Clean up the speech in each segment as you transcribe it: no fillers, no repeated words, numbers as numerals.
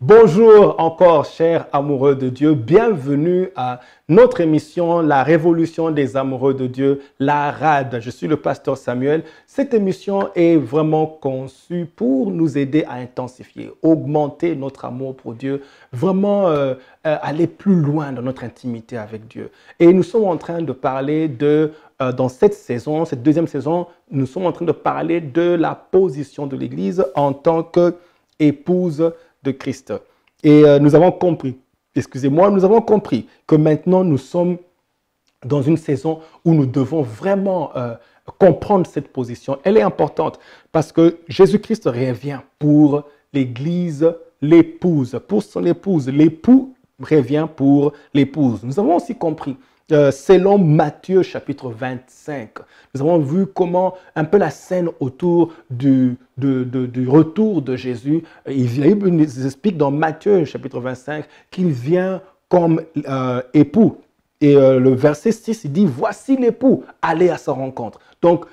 Bonjour encore, chers amoureux de Dieu. Bienvenue à notre émission, La Révolution des amoureux de Dieu, la RAD. Je suis le pasteur Samuel. Cette émission est vraiment conçue pour nous aider à intensifier, augmenter notre amour pour Dieu, vraiment aller plus loin dans notre intimité avec Dieu. Et nous sommes en train de parler dans cette saison, cette deuxième saison, nous sommes en train de parler de la position de l'Église en tant qu'épouse de Christ. Et nous avons compris que maintenant nous sommes dans une saison où nous devons vraiment comprendre cette position. Elle est importante parce que Jésus-Christ revient pour l'Église, l'épouse, pour son épouse. L'époux revient pour l'épouse. Nous avons aussi compris, selon Matthieu chapitre 25, nous avons vu comment un peu la scène autour du retour de Jésus. Il nous explique dans Matthieu chapitre 25 qu'il vient comme époux. Et le verset 6, il dit, voici l'époux, allez à sa rencontre. Donc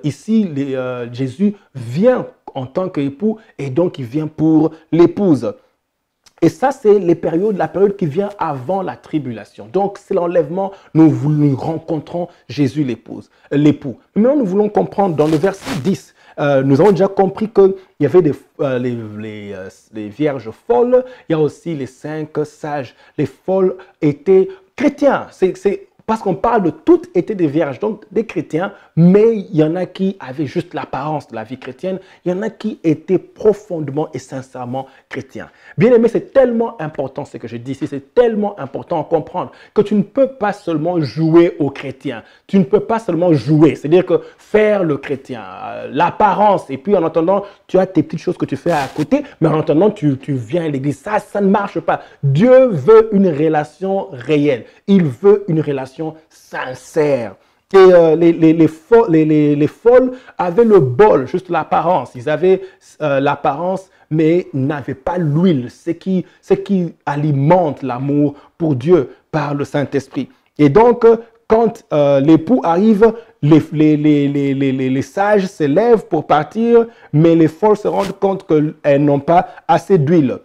ici, Jésus vient en tant qu'époux et donc il vient pour l'épouse. Et ça, c'est la période qui vient avant la tribulation. Donc, c'est l'enlèvement, nous rencontrons Jésus l'époux. Maintenant, nous voulons comprendre dans le verset 10, nous avons déjà compris qu'il y avait les vierges folles, il y a aussi les 5 sages. Les folles étaient chrétiens. C'est parce qu'on parle de toutes étaient des vierges, donc des chrétiens, mais il y en a qui avaient juste l'apparence de la vie chrétienne, il y en a qui étaient profondément et sincèrement chrétiens. Bien aimé, c'est tellement important ce que je dis ici, c'est tellement important à comprendre que tu ne peux pas seulement jouer aux chrétiens, tu ne peux pas seulement jouer, c'est-à-dire que faire le chrétien, l'apparence, et puis en attendant, tu as tes petites choses que tu fais à côté, mais en attendant, tu viens à l'église. Ça ne marche pas. Dieu veut une relation réelle, il veut une relation sincère. Et les folles avaient le bol, juste l'apparence. Ils avaient l'apparence, mais n'avaient pas l'huile, ce qui alimente l'amour pour Dieu par le Saint-Esprit. Et donc, quand l'époux arrive, les sages se lèvent pour partir, mais les folles se rendent compte qu'elles n'ont pas assez d'huile.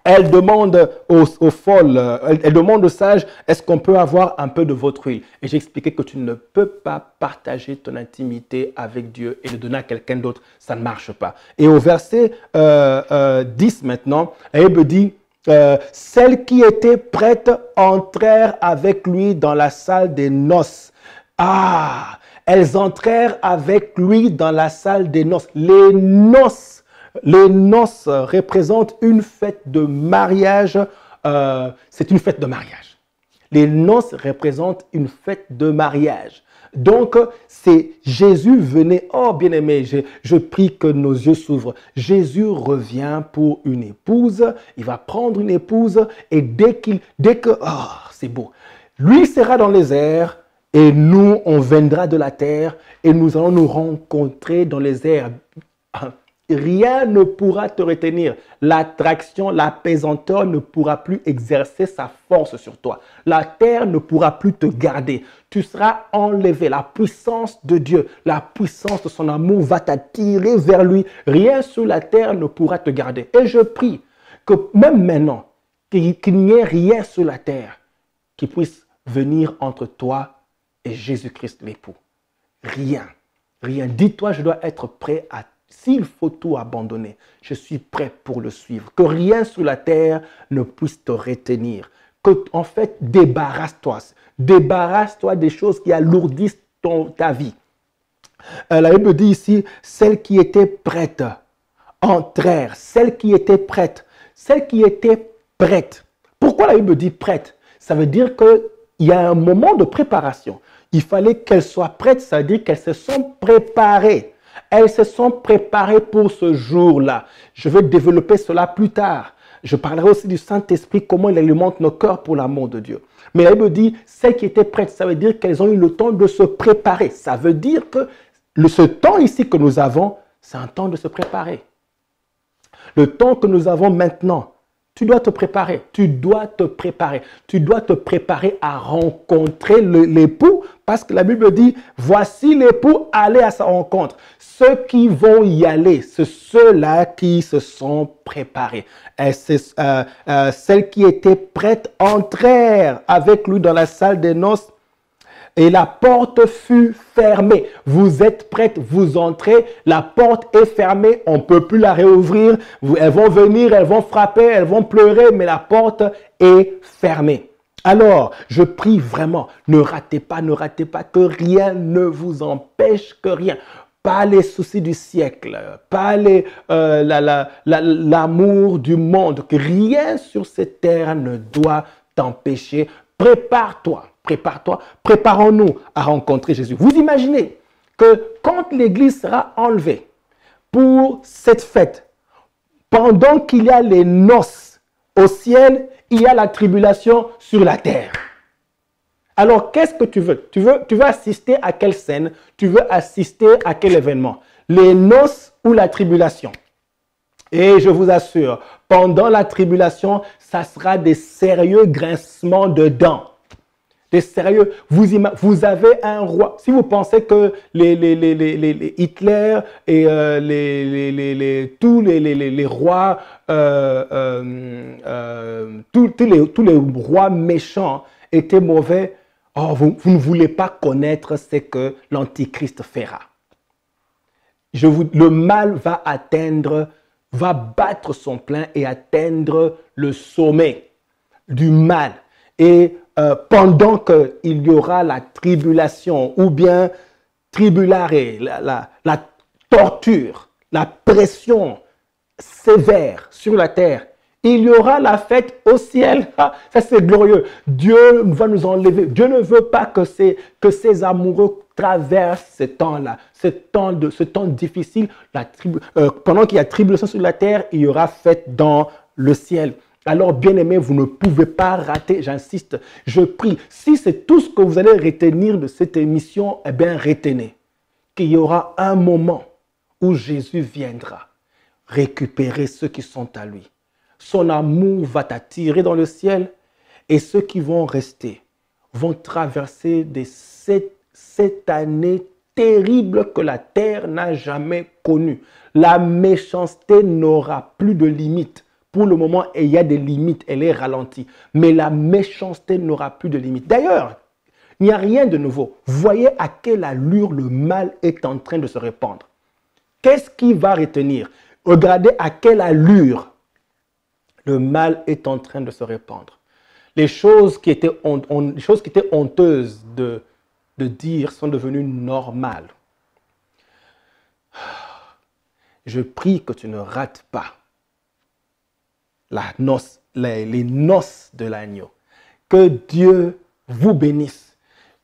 Elle demande aux folles, elle demande aux sages, est-ce qu'on peut avoir un peu de votre huile? Et j'ai expliqué que tu ne peux pas partager ton intimité avec Dieu et le donner à quelqu'un d'autre, ça ne marche pas. Et au verset 10 maintenant, Aïb dit, celles qui étaient prêtes entrèrent avec lui dans la salle des noces. Ah, elles entrèrent avec lui dans la salle des noces. Les noces représentent une fête de mariage. C'est une fête de mariage. Les noces représentent une fête de mariage. Donc, c'est Jésus venait. Oh, bien-aimé, je prie que nos yeux s'ouvrent. Jésus revient pour une épouse. Il va prendre une épouse et dès que, oh, c'est beau. Lui sera dans les airs et nous, on viendra de la terre et nous allons nous rencontrer dans les airs. Rien ne pourra te retenir. L'attraction, l'apaisanteur ne pourra plus exercer sa force sur toi. La terre ne pourra plus te garder. Tu seras enlevé. La puissance de Dieu, la puissance de son amour va t'attirer vers lui. Rien sur la terre ne pourra te garder. Et je prie que même maintenant, qu'il n'y ait rien sur la terre qui puisse venir entre toi et Jésus-Christ l'époux. Rien. Rien. Dis-toi, je dois être prêt à s'il faut tout abandonner, je suis prêt pour le suivre. Que rien sur la terre ne puisse te retenir. Que, en fait, débarrasse-toi. Débarrasse-toi des choses qui alourdissent ta vie. La Bible dit ici, celles qui étaient prêtes entrèrent. Celles qui étaient prêtes. Celles qui étaient prêtes. Pourquoi la Bible dit prête? Ça veut dire qu'il y a un moment de préparation. Il fallait qu'elles soient prêtes, ça veut dire qu'elles se sont préparées. Elles se sont préparées pour ce jour-là. Je vais développer cela plus tard. Je parlerai aussi du Saint-Esprit, comment il alimente nos cœurs pour l'amour de Dieu. Mais la Bible dit, celles qui étaient prêtes, ça veut dire qu'elles ont eu le temps de se préparer. Ça veut dire que ce temps ici que nous avons, c'est un temps de se préparer. Le temps que nous avons maintenant, tu dois te préparer. Tu dois te préparer. Tu dois te préparer à rencontrer l'époux parce que la Bible dit, voici l'époux, allez à sa rencontre. ceux qui vont y aller, c'est ceux-là qui se sont préparés. Et celles qui étaient prêtes entrèrent avec lui dans la salle des noces et la porte fut fermée. Vous êtes prêtes, vous entrez, la porte est fermée, on ne peut plus la réouvrir. Elles vont venir, elles vont frapper, elles vont pleurer, mais la porte est fermée. Alors, je prie vraiment, ne ratez pas, que rien ne vous empêche, que rien. Pas les soucis du siècle, pas l'amour du monde, que rien sur cette terre ne doit t'empêcher. Prépare-toi, préparons-nous à rencontrer Jésus. Vous imaginez que quand l'Église sera enlevée pour cette fête, pendant qu'il y a les noces au ciel, il y a la tribulation sur la terre. Alors, qu'est-ce que tu veux? Tu veux assister à quelle scène? Tu veux assister à quel événement? Les noces ou la tribulation? Et je vous assure, pendant la tribulation, ça sera des sérieux grincements de dents. Des sérieux. Vous avez un roi. Si vous pensez que les Hitler et tous les rois, tous les rois méchants étaient mauvais, oh, vous ne voulez pas connaître ce que l'Antichrist fera. Le mal va battre son plein et atteindre le sommet du mal. Et pendant qu'il y aura la tribulation ou bien tribulare, la torture, la pression sévère sur la terre, il y aura la fête au ciel. Ah, ça, c'est glorieux. Dieu va nous enlever. Dieu ne veut pas que ces amoureux traversent ce temps-là, ce temps difficile. Pendant qu'il y a tribulation sur la terre, il y aura fête dans le ciel. Alors, bien-aimés, vous ne pouvez pas rater, j'insiste, je prie. Si c'est tout ce que vous allez retenir de cette émission, eh bien, retenez qu'il y aura un moment où Jésus viendra récupérer ceux qui sont à lui. Son amour va t'attirer dans le ciel et ceux qui vont rester vont traverser cette année terrible que la terre n'a jamais connue. La méchanceté n'aura plus de limites. Pour le moment, il y a des limites, elle est ralentie. Mais la méchanceté n'aura plus de limites. D'ailleurs, il n'y a rien de nouveau. Voyez à quelle allure le mal est en train de se répandre. Qu'est-ce qui va retenir? Regardez à quelle allure le mal est en train de se répandre. Les choses qui étaient honteuses de dire sont devenues normales. Je prie que tu ne rates pas les noces de l'agneau. Que Dieu vous bénisse.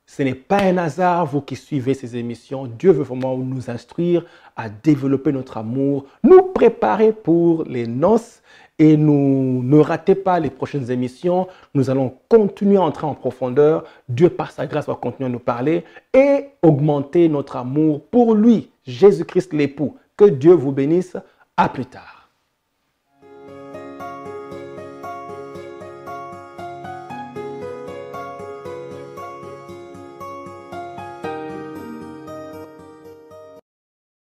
Ce n'est pas un hasard, vous qui suivez ces émissions. Dieu veut vraiment nous instruire à développer notre amour, nous préparer pour les noces et ne ratez pas les prochaines émissions. Nous allons continuer à entrer en profondeur. Dieu, par sa grâce, va continuer à nous parler et augmenter notre amour pour lui, Jésus-Christ l'époux. Que Dieu vous bénisse. À plus tard.